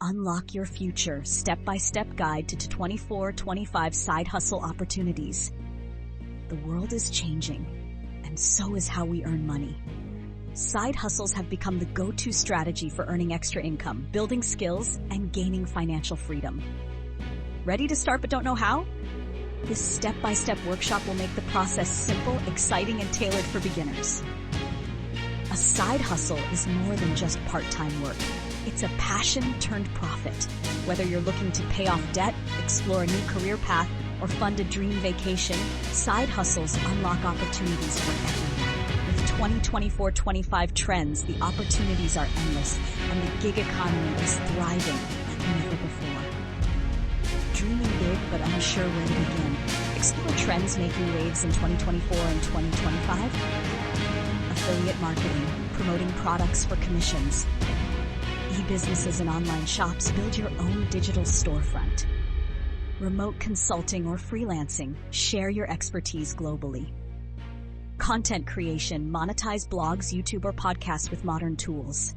Unlock Your Future Step-by-Step Guide to 24-25 Side Hustle Opportunities. The world is changing, and so is how we earn money. Side hustles have become the go-to strategy for earning extra income, building skills, and gaining financial freedom. Ready to start but don't know how? This step-by-step workshop will make the process simple, exciting, and tailored for beginners. A side hustle is more than just part-time work. It's a passion turned profit. Whether you're looking to pay off debt, explore a new career path, or fund a dream vacation, side hustles unlock opportunities for everyone. With 2024-25 trends, the opportunities are endless, and the gig economy is thriving like never before. Dreaming big but unsure where to begin? Explore trends making waves in 2024 and 2025. Affiliate marketing, promoting products for commissions. E-businesses and online shops, build your own digital storefront. Remote consulting or freelancing, share your expertise globally. Content creation, monetize blogs, YouTube, or podcasts with modern tools.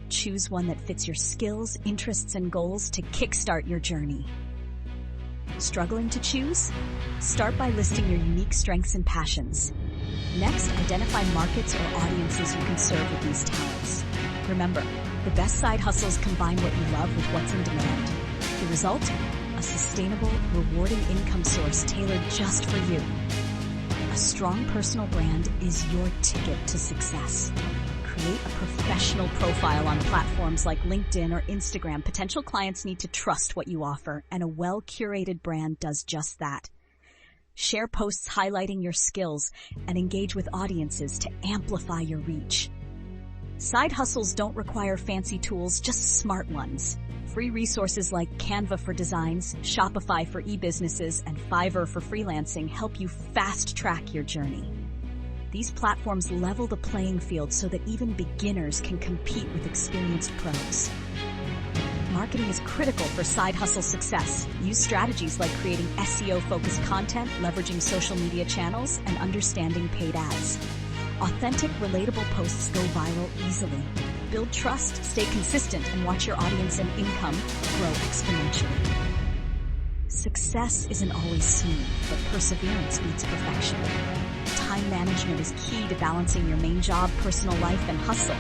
Choose one that fits your skills, interests, and goals to kickstart your journey. Struggling to choose? Start by listing your unique strengths and passions. Next, identify markets or audiences you can serve with these talents. Remember, the best side hustles combine what you love with what's in demand. The result? A sustainable, rewarding income source tailored just for you. A strong personal brand is your ticket to success. Create a professional profile on platforms like LinkedIn or Instagram. Potential clients need to trust what you offer, and a well-curated brand does just that. Share posts highlighting your skills and engage with audiences to amplify your reach. Side hustles don't require fancy tools, just smart ones. Free resources like Canva for designs, Shopify for e-businesses, and Fiverr for freelancing help you fast-track your journey. These platforms level the playing field so that even beginners can compete with experienced pros. Marketing is critical for side hustle success. Use strategies like creating SEO-focused content, leveraging social media channels, and understanding paid ads. Authentic, relatable posts go viral easily. Build trust, stay consistent, and watch your audience and income grow exponentially. Success isn't always smooth, but perseverance beats perfection. Time management is key to balancing your main job, personal life, and hustle.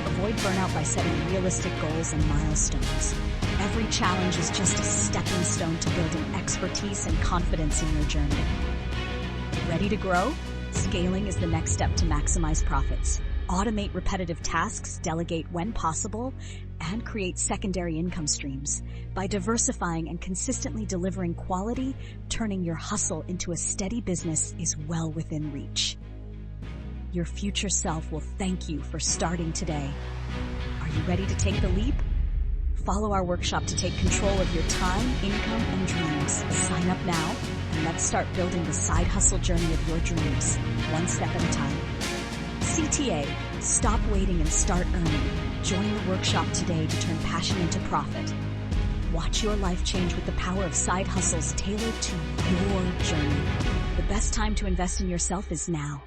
Avoid burnout by setting realistic goals and milestones. Every challenge is just a stepping stone to building expertise and confidence in your journey. Ready to grow? Scaling is the next step to maximize profits. Automate repetitive tasks, delegate when possible, and create secondary income streams. By diversifying and consistently delivering quality, turning your hustle into a steady business is well within reach. Your future self will thank you for starting today. Are you ready to take the leap? Follow our workshop to take control of your time, income, and dreams. Sign up now, and let's start building the side hustle journey of your dreams, one step at a time. CTA, stop waiting and start earning. Join the workshop today to turn passion into profit. Watch your life change with the power of side hustles tailored to your journey. The best time to invest in yourself is now.